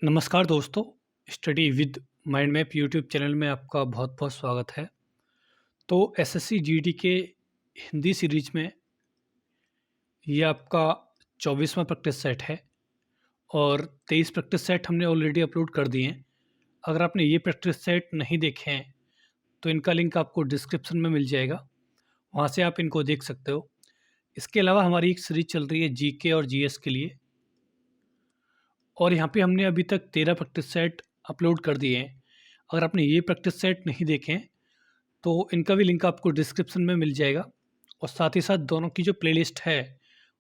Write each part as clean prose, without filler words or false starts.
नमस्कार दोस्तों, study with mind map YouTube channel में आपका बहुत बहुत स्वागत है। तो एसएससी जीडी के हिंदी सीरीज में ये आपका 24वां प्रैक्टिस सेट है और 23 प्रैक्टिस सेट हमने ऑलरेडी अपलोड कर दिए हैं। अगर आपने ये प्रैक्टिस सेट नहीं देखे हैं तो इनका लिंक आपको डिस्क्रिप्शन में मिल जाएगा, वहाँ से आप इनको देख सकते हो। इसके अलावा हमारी एक सीरीज चल रही है जीके और जीएस के लिए, और यहाँ पे हमने अभी तक 13 प्रैक्टिस सेट अपलोड कर दिए हैं। अगर आपने ये प्रैक्टिस सेट नहीं देखे हैं तो इनका भी लिंक आपको डिस्क्रिप्शन में मिल जाएगा, और साथ ही साथ दोनों की जो प्लेलिस्ट है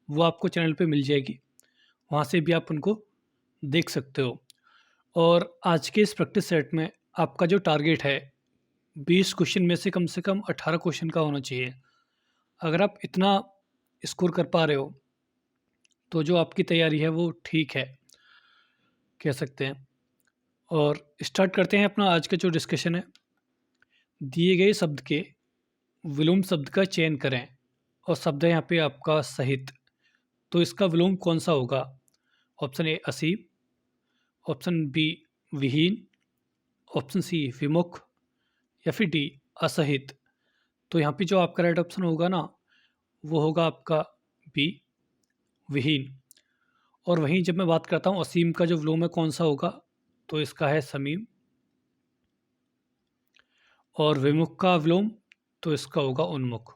वो आपको चैनल पे मिल जाएगी, वहाँ से भी आप उनको देख सकते हो। और आज के इस प्रैक्टिस सेट में आपका जो टारगेट है 20 क्वेश्चन में से कम 18 क्वेश्चन का होना चाहिए। अगर आप इतना स्कोर कर पा रहे हो तो जो आपकी तैयारी है वो ठीक है, कह सकते हैं। और स्टार्ट करते हैं अपना आज का जो डिस्कशन है। दिए गए शब्द के विलोम शब्द का चयन करें, और शब्द है यहाँ पे आपका सहित। तो इसका विलोम कौन सा होगा? ऑप्शन ए असीम, ऑप्शन बी विहीन, ऑप्शन सी विमुख, या फिर डी असहित। तो यहाँ पे जो आपका राइट ऑप्शन होगा ना, वो होगा आपका बी विहीन। और वहीं जब मैं बात करता हूँ असीम का जो विलोम है कौन सा होगा, तो इसका है समीम। और विमुख का विलोम तो इसका होगा उन्मुख।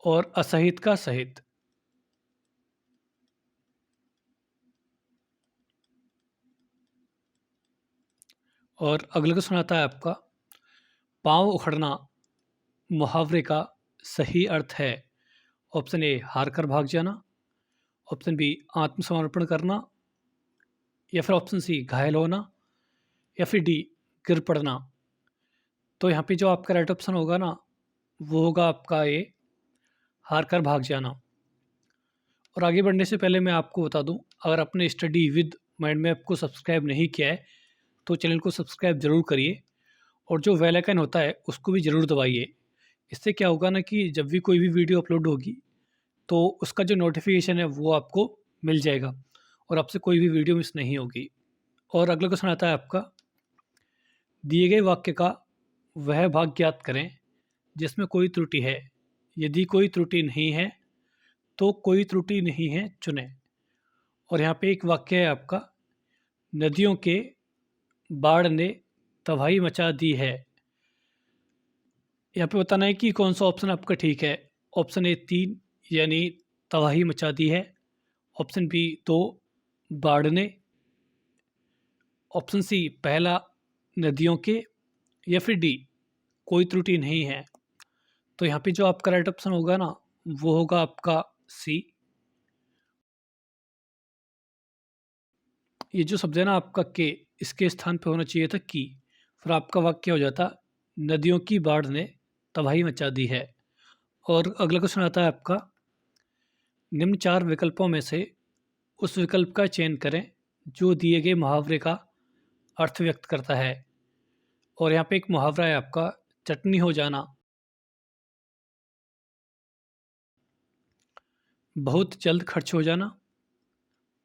और असहित का सहित। और अगला क्वेश्चन आता है आपका, पाँव उखड़ना मुहावरे का सही अर्थ है। ऑप्शन ए हार कर भाग जाना, ऑप्शन बी आत्मसमर्पण करना, या फिर ऑप्शन सी घायल होना, या फिर डी गिर पड़ना। तो यहाँ पे जो आपका राइट ऑप्शन होगा ना, वो होगा आपका ए हार कर भाग जाना। और आगे बढ़ने से पहले मैं आपको बता दूं, अगर आपने स्टडी विद माइंड मैप को सब्सक्राइब नहीं किया है तो चैनल को सब्सक्राइब ज़रूर करिए, और जो बेल आइकन होता है उसको भी ज़रूर दबाइए। इससे क्या होगा ना कि जब भी कोई भी वीडियो अपलोड होगी तो उसका जो नोटिफिकेशन है वो आपको मिल जाएगा, और आपसे कोई भी वीडियो मिस नहीं होगी। और अगला क्वेश्चन आता है आपका, दिए गए वाक्य का वह भाग ज्ञात करें जिसमें कोई त्रुटि है। यदि कोई त्रुटि नहीं है तो कोई त्रुटि नहीं है चुनें। और यहाँ पे एक वाक्य है आपका, नदियों के बाढ़ ने तबाही मचा दी है। यहाँ पे बताना है कि कौन सा ऑप्शन आपका ठीक है। ऑप्शन ए 3 यानी तबाही मचा दी है, ऑप्शन बी 2 बाढ़ ने, ऑप्शन सी पहला नदियों के, या फिर डी कोई त्रुटि नहीं है। तो यहाँ पे जो आपका राइट ऑप्शन होगा ना, वो होगा आपका सी। ये जो शब्द है ना आपका के, इसके स्थान पे होना चाहिए था की, फिर आपका वाक्य हो जाता नदियों की बाढ़ ने तबाही मचा दी है। और अगला क्वेश्चन आता है आपका, निम्न 4 विकल्पों में से उस विकल्प का चयन करें जो दिए गए मुहावरे का अर्थ व्यक्त करता है। और यहाँ पे एक मुहावरा है आपका, चटनी हो जाना, बहुत जल्द खर्च हो जाना,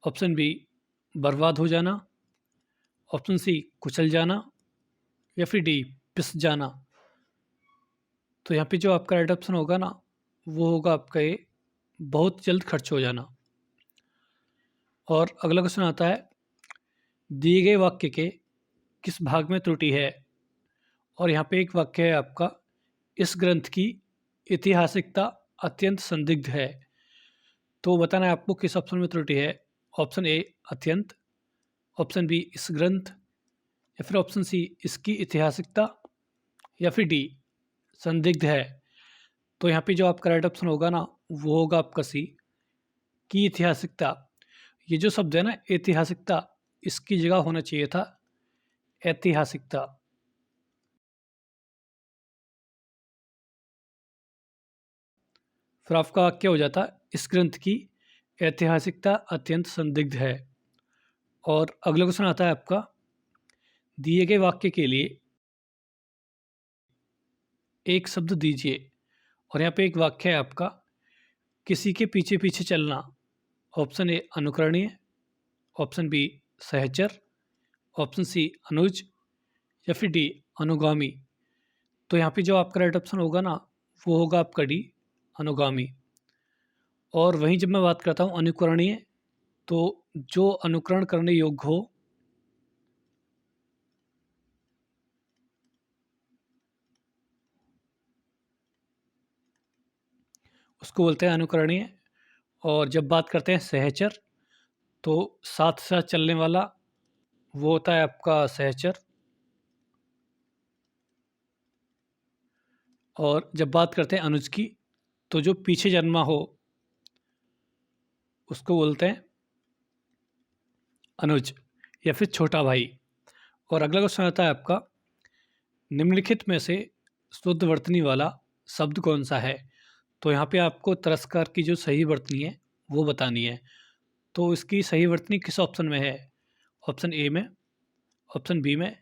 ऑप्शन बी बर्बाद हो जाना, ऑप्शन सी कुचल जाना, या फिर डी पिस जाना। तो यहाँ पे जो आपका राइट ऑप्शन होगा ना, वो होगा आपका ये बहुत जल्द खर्च हो जाना। और अगला क्वेश्चन आता है, दिए गए वाक्य के किस भाग में त्रुटि है। और यहाँ पे एक वाक्य है आपका, इस ग्रंथ की ऐतिहासिकता अत्यंत संदिग्ध है। तो बताना है आपको किस ऑप्शन में त्रुटि है। ऑप्शन ए अत्यंत, ऑप्शन बी इस ग्रंथ, या फिर ऑप्शन सी इसकी ऐतिहासिकता, या फिर डी संदिग्ध है। तो यहाँ पे जो आपका राइट ऑप्शन होगा ना, वो होगा आपका सी की ऐतिहासिकता। ये जो शब्द है ना ऐतिहासिकता, इसकी जगह होना चाहिए था ऐतिहासिकता। फिर आपका वाक्य हो जाता इस ग्रंथ की ऐतिहासिकता अत्यंत संदिग्ध है। और अगला क्वेश्चन आता है आपका, दिए गए वाक्य के लिए एक शब्द दीजिए। और यहाँ पे एक वाक्य है आपका, किसी के पीछे पीछे चलना। ऑप्शन ए अनुकरणीय, ऑप्शन बी सहचर, ऑप्शन सी अनुज, या फिर डी अनुगामी। तो यहाँ पे जो आपका राइट ऑप्शन होगा ना, वो होगा आपका डी अनुगामी। और वहीं जब मैं बात करता हूँ अनुकरणीय, तो जो अनुकरण करने योग्य हो, उसको बोलते हैं अनुकरणीय। और जब बात करते हैं सहचर, तो साथ साथ चलने वाला, वो होता है आपका सहचर। और जब बात करते हैं अनुज की, तो जो पीछे जन्मा हो उसको बोलते हैं अनुज या फिर छोटा भाई। और अगला क्वेश्चन आता है आपका, निम्नलिखित में से शुद्ध वर्तनी वाला शब्द कौन सा है। तो यहाँ पे आपको तिरस्कार की जो सही वर्तनी है वो बतानी है। तो इसकी सही वर्तनी किस ऑप्शन में है? ऑप्शन ए में, ऑप्शन बी में,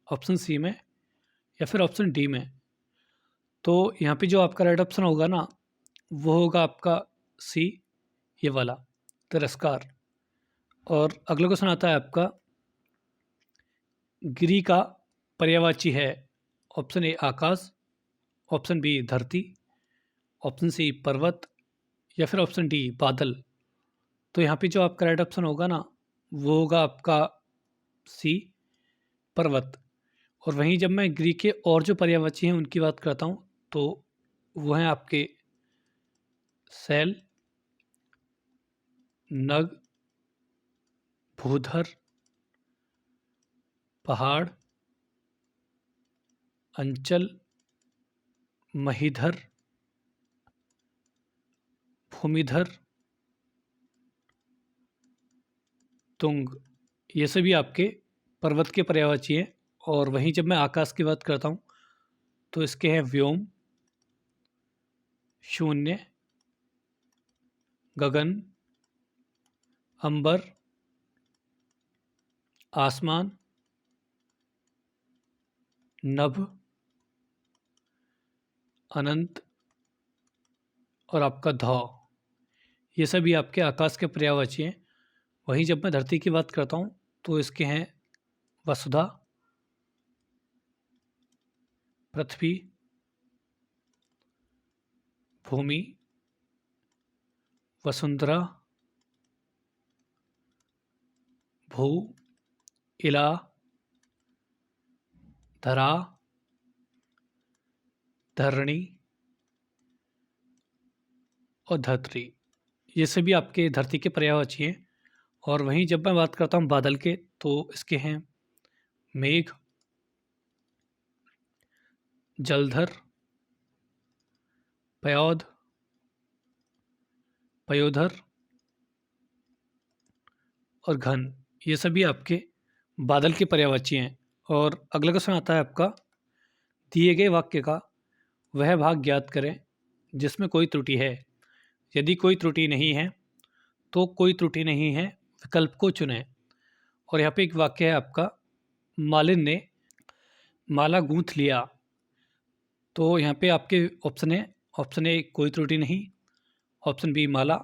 ऑप्शन सी में, या फिर ऑप्शन डी में। तो यहाँ पे जो आपका राइट ऑप्शन होगा ना, वो होगा आपका सी, ये वाला, तिरस्कार। और अगला क्वेश्चन आता है आपका, गिरि का पर्यायवाची है। ऑप्शन ए आकाश, ऑप्शन बी धरती, ऑप्शन सी पर्वत, या फिर ऑप्शन डी बादल। तो यहाँ पे जो आपका राइट ऑप्शन होगा ना, वो होगा आपका सी, पर्वत। और वहीं जब मैं गिरि के और जो पर्यायवाची हैं उनकी बात करता हूँ, तो वो हैं आपके शैल, नग, भूधर, पहाड़, अंचल, महीधर, भूमिधर, तुंग। ये सभी आपके पर्वत के पर्यायवाची हैं। और वहीं जब मैं आकाश की बात करता हूँ, तो इसके हैं व्योम, शून्य, गगन, अंबर, आसमान, नभ, अनंत, और आपका धौ। ये सभी आपके आकाश के पर्यायवाची हैं। वहीं जब मैं धरती की बात करता हूँ, तो इसके हैं वसुधा, पृथ्वी, भूमि, वसुंधरा, भू, इला, धरा, धरणी और धरती। ये सभी आपके धरती के पर्यायवाची हैं। और वहीं जब मैं बात करता हूँ बादल के, तो इसके हैं मेघ, जलधर, पयोध, पयोधर और घन। ये सभी आपके बादल के पर्यायवाची हैं। और अगला क्वेश्चन आता है आपका, दिए गए वाक्य का वह भाग ज्ञात करें जिसमें कोई त्रुटि है। यदि कोई त्रुटि नहीं है, तो कोई त्रुटि नहीं है विकल्प को चुनें। और यहाँ पे एक वाक्य है आपका, मालिन ने माला गूंथ लिया। तो यहाँ पे आपके ऑप्शन है, ऑप्शन ए कोई त्रुटि नहीं, ऑप्शन बी माला,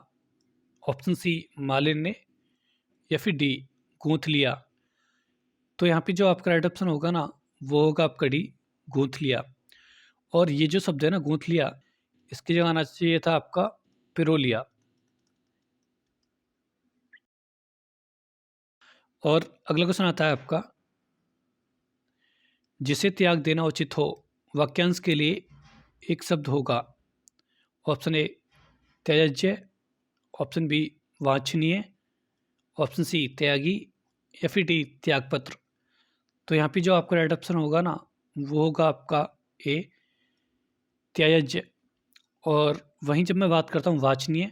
ऑप्शन सी मालिन ने, या फिर डी गूंथ लिया। तो यहाँ पे जो आपका राइट ऑप्शन होगा ना, वो होगा आपका डी गूंथ लिया। और ये जो शब्द है ना गूंथ लिया, इसकी जगह आना चाहिए था आपका पिरो लिया। और अगला क्वेश्चन आता है आपका, जिसे त्याग देना उचित हो वाक्यांश के लिए एक शब्द होगा। ऑप्शन ए त्याज्य, ऑप्शन बी वांछनीय, ऑप्शन सी त्यागी, या फिर डी त्यागपत्र। तो यहाँ पे जो आपका राइट ऑप्शन होगा ना, वो होगा आपका ए त्याज्य। और वहीं जब मैं बात करता हूँ वाचनीय,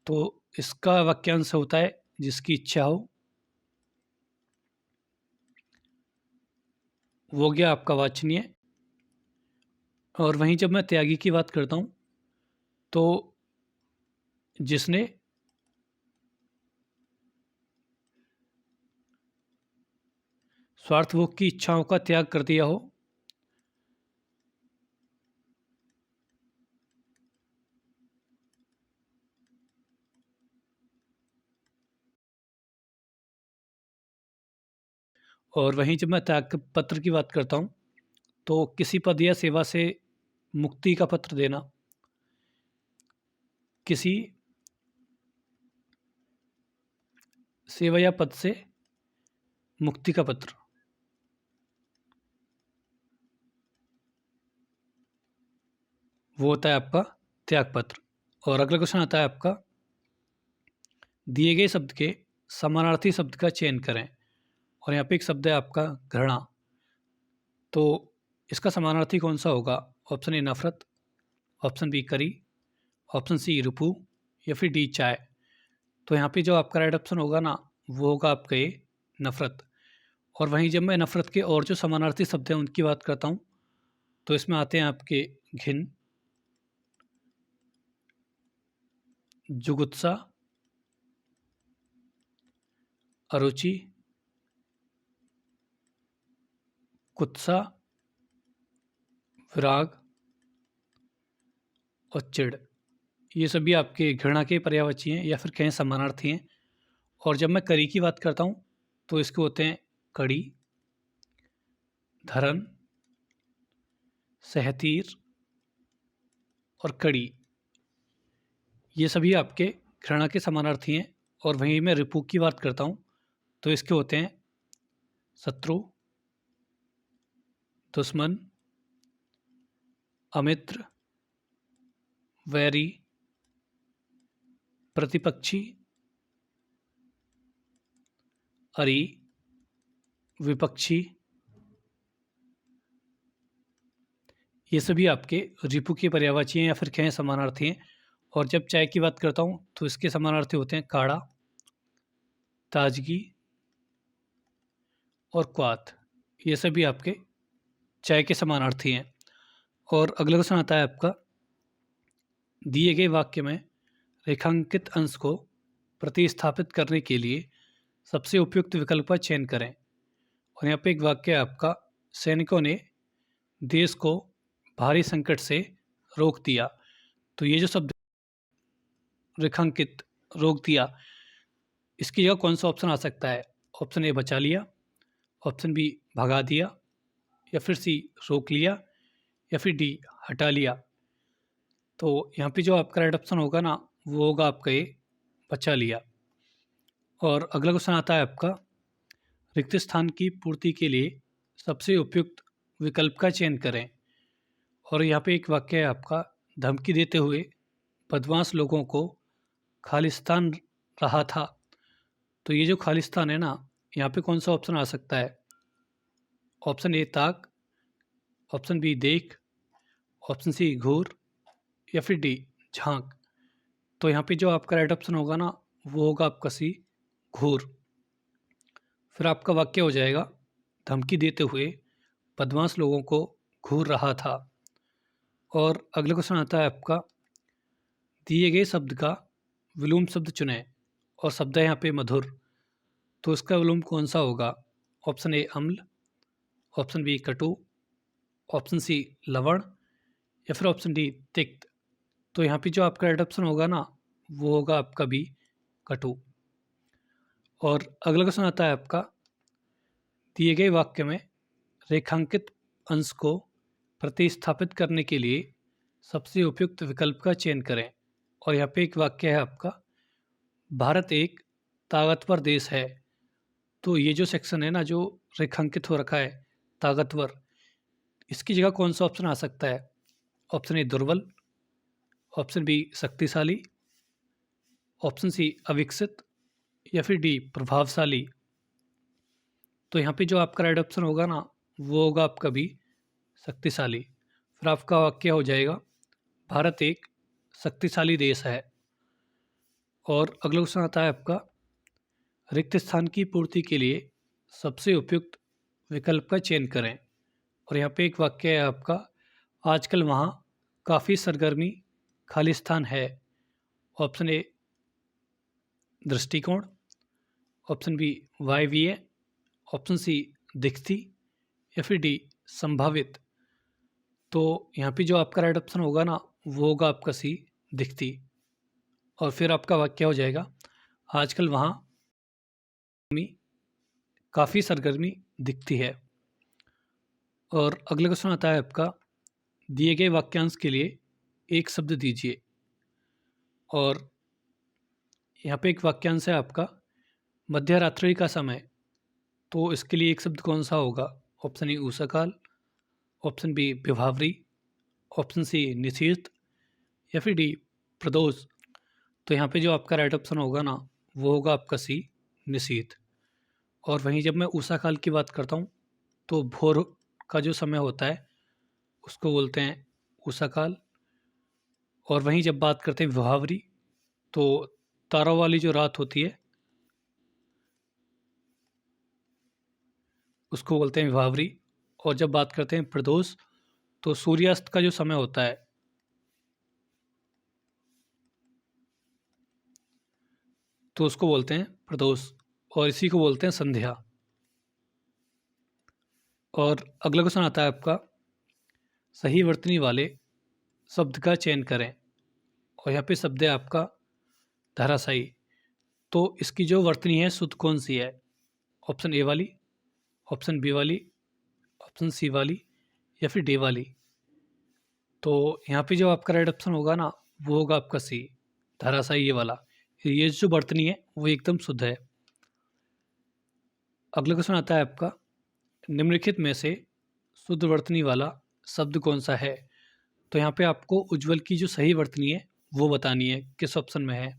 तो इसका वाक्यांश होता है जिसकी इच्छा हो। वो हो गया आपका वाचनीय। और वहीं जब मैं त्यागी की बात करता हूँ, तो जिसने स्वार्थ भोग की इच्छाओं का त्याग कर दिया हो। और वहीं जब मैं त्यागपत्र की बात करता हूँ तो किसी पद या सेवा से मुक्ति का पत्र देना, किसी सेवा या पद से मुक्ति का पत्र, वो होता है आपका त्यागपत्र। और अगला क्वेश्चन आता है आपका, दिए गए शब्द के समानार्थी शब्द का चयन करें। और यहाँ पे एक शब्द है आपका घृणा, तो इसका समानार्थी कौन सा होगा? ऑप्शन ए नफरत, ऑप्शन बी करी, ऑप्शन सी रिपू, या फिर डी चाय। तो यहाँ पे जो आपका राइट ऑप्शन होगा ना, वो होगा आपका ये नफरत। और वहीं जब मैं नफरत के और जो समानार्थी शब्द हैं उनकी बात करता हूँ तो इसमें आते हैं आपके घिन, जुगुत्सा, अरुचि, कुत्सा, विराग और चिढ़। ये सभी आपके घृणा के पर्यायवाची हैं या फिर कहें समानार्थी हैं। और जब मैं करी की बात करता हूँ तो इसके होते हैं कड़ी, धरन, सहतीर और कड़ी। ये सभी आपके घृणा के समानार्थी हैं। और वहीं मैं रिपू की बात करता हूँ तो इसके होते हैं शत्रु, दुश्मन, अमित्र, वैरी, प्रतिपक्षी, अरी, विपक्षी। ये सभी आपके रिपु के पर्यायवाची हैं या फिर कहें समानार्थी हैं। और जब चाय की बात करता हूँ तो इसके समानार्थी होते हैं काढ़ा, ताजगी और क्वाथ। ये सभी आपके चाय के समानार्थी हैं। और अगला क्वेश्चन आता है आपका, दिए गए वाक्य में रेखांकित अंश को प्रतिस्थापित करने के लिए सबसे उपयुक्त विकल्प का चयन करें। और यहाँ पे एक वाक्य है आपका, सैनिकों ने देश को भारी संकट से रोक दिया। तो ये जो शब्द रेखांकित, रोक दिया, इसकी जगह कौन सा ऑप्शन आ सकता है? ऑप्शन ए बचा लिया, ऑप्शन बी भगा दिया, या फिर सी रोक लिया, या फिर डी हटा लिया। तो यहाँ पे जो आपका राइट ऑप्शन होगा ना, वो होगा आपका ये बचा लिया। और अगला क्वेश्चन आता है आपका, रिक्त स्थान की पूर्ति के लिए सबसे उपयुक्त विकल्प का चयन करें। और यहाँ पे एक वाक्य है आपका, धमकी देते हुए बदमाश लोगों को खालिस्तान रहा था। तो ये जो खालिस्तान है ना, यहाँ पे कौन सा ऑप्शन आ सकता है? ऑप्शन ए ताक, ऑप्शन बी देख, ऑप्शन सी घूर, या फिर डी झांक। तो यहाँ पे जो आपका राइट ऑप्शन होगा ना, वो होगा आपका सी घूर। फिर आपका वाक्य हो जाएगा, धमकी देते हुए बदमाश लोगों को घूर रहा था। और अगला क्वेश्चन आता है आपका, दिए गए शब्द का विलोम शब्द चुनें। और शब्द है यहाँ पे मधुर, तो इसका विलोम कौन सा होगा? ऑप्शन ए अम्ल, ऑप्शन बी कटु, ऑप्शन सी लवण, या फिर ऑप्शन डी तिक्त। तो यहाँ पे जो आपका राइट ऑप्शन होगा ना, वो होगा आपका बी कटु। और अगला क्वेश्चन आता है आपका, दिए गए वाक्य में रेखांकित अंश को प्रतिस्थापित करने के लिए सबसे उपयुक्त विकल्प का चयन करें। और यहाँ पे एक वाक्य है आपका, भारत एक ताकतवर देश है। तो ये जो सेक्शन है ना, जो रेखांकित हो रखा है ताकतवर, इसकी जगह कौन सा ऑप्शन आ सकता है? ऑप्शन ए दुर्बल, ऑप्शन बी शक्तिशाली, ऑप्शन सी अविकसित, या फिर डी प्रभावशाली। तो यहाँ पे जो आपका राइट ऑप्शन होगा ना, वो होगा आपका भी शक्तिशाली। फिर आपका वाक्य हो जाएगा, भारत एक शक्तिशाली देश है। और अगला क्वेश्चन आता है आपका, रिक्त स्थान की पूर्ति के लिए सबसे उपयुक्त विकल्प का चयन करें। और यहाँ पे एक वाक्य है आपका, आजकल वहाँ काफ़ी सरगर्मी खालिस्तान है। ऑप्शन ए दृष्टिकोण, ऑप्शन बी वायवीय, ऑप्शन सी दिखती, या फिर डी संभावित। तो यहाँ पे जो आपका राइट ऑप्शन होगा ना, वो होगा आपका सी दिखती। और फिर आपका वाक्य हो जाएगा, आजकल वहाँ काफ़ी सरगर्मी दिखती है। और अगला क्वेश्चन आता है आपका, दिए गए वाक्यांश के लिए एक शब्द दीजिए। और यहाँ पे एक वाक्यांश है आपका, मध्य रात्रि का समय। तो इसके लिए एक शब्द कौन सा होगा? ऑप्शन ए उषाकाल, ऑप्शन बी विभावरी, ऑप्शन सी निशीथ, या फिर डी प्रदोष। तो यहाँ पे जो आपका राइट ऑप्शन होगा ना, वो होगा आपका सी निशीथ। और वहीं जब मैं उषाकाल की बात करता हूँ तो भोर का जो समय होता है उसको बोलते हैं उषाकाल। और वहीं जब बात करते हैं विभावरी, तो तारों वाली जो रात होती है उसको बोलते हैं विभावरी। और जब बात करते हैं प्रदोष, तो सूर्यास्त का जो समय होता है तो उसको बोलते हैं प्रदोष। और इसी को बोलते हैं संध्या। और अगला क्वेश्चन आता है आपका, सही वर्तनी वाले शब्द का चयन करें। और यहाँ पे शब्द है आपका धराशायी। तो इसकी जो वर्तनी है शुद्ध कौन सी है? ऑप्शन ए वाली, ऑप्शन बी वाली, ऑप्शन सी वाली, या फिर डी वाली। तो यहाँ पे जो आपका राइट ऑप्शन होगा ना, वो होगा आपका सी धराशायी, ये वाला। ये जो वर्तनी है वो एकदम शुद्ध है। अगला क्वेश्चन आता है आपका, निम्नलिखित में से शुद्ध वर्तनी वाला शब्द कौन सा है? तो यहाँ पे आपको उज्ज्वल की जो सही वर्तनी है वो बतानी है, किस ऑप्शन में है।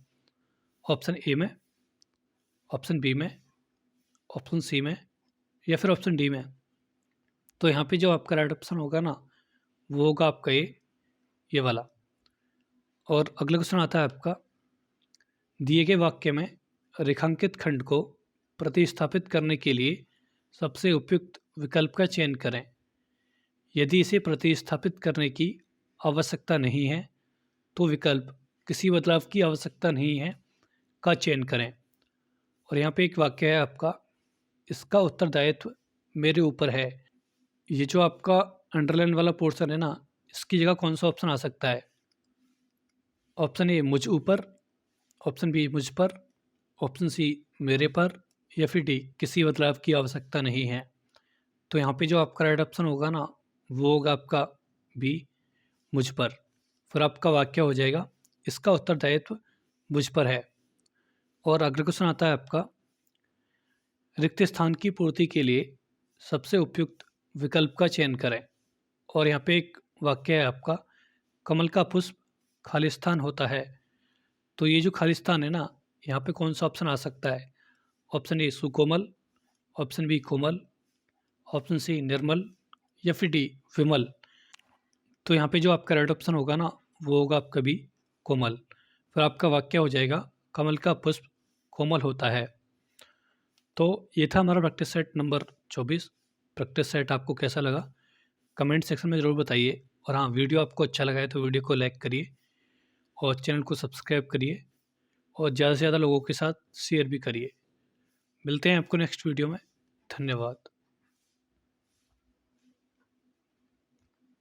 ऑप्शन ए में, ऑप्शन बी में, ऑप्शन सी में, या फिर ऑप्शन डी में। तो यहाँ पे जो आपका राइट ऑप्शन होगा ना, वो होगा आपका ये वाला। और अगला क्वेश्चन आता है आपका, दिए गए वाक्य में रेखांकित खंड को प्रतिस्थापित करने के लिए सबसे उपयुक्त विकल्प का चयन करें। यदि इसे प्रतिस्थापित करने की आवश्यकता नहीं है तो विकल्प किसी बदलाव की आवश्यकता नहीं है का चयन करें। और यहाँ पे एक वाक्य है आपका, इसका उत्तरदायित्व मेरे ऊपर है। ये जो आपका अंडरलाइन वाला पोर्शन है ना, इसकी जगह कौन सा ऑप्शन आ सकता है? ऑप्शन ए मुझ ऊपर, ऑप्शन बी मुझ पर, ऑप्शन सी मेरे पर, या फिर डी किसी बदलाव की आवश्यकता नहीं है। तो यहाँ पे जो आपका राइट ऑप्शन होगा ना, वो होगा आपका बी मुझ पर। फिर आपका वाक्य हो जाएगा, इसका उत्तरदायित्व मुझ पर है। और अगला क्वेश्चन आता है आपका, रिक्त स्थान की पूर्ति के लिए सबसे उपयुक्त विकल्प का चयन करें। और यहाँ पे एक वाक्य है आपका, कमल का पुष्प खालिस्तान होता है। तो ये जो खालिस्तान है ना, यहाँ पे कौन सा ऑप्शन आ सकता है? ऑप्शन ए सुकोमल, ऑप्शन बी कोमल, ऑप्शन सी निर्मल, या फिर डी विमल। तो यहाँ पे जो आपका राइट ऑप्शन होगा ना, वो होगा आपका बी कोमल। फिर आपका वाक्य हो जाएगा, कमल का पुष्प कोमल होता है। तो ये था हमारा practice set number 24। Practice set आपको कैसा लगा कमेंट सेक्शन में ज़रूर बताइए। और हाँ, वीडियो आपको अच्छा लगा है तो वीडियो को लाइक करिए और चैनल को सब्सक्राइब करिए और ज़्यादा से ज़्यादा लोगों के साथ शेयर भी करिए। मिलते हैं आपको नेक्स्ट वीडियो में। धन्यवाद।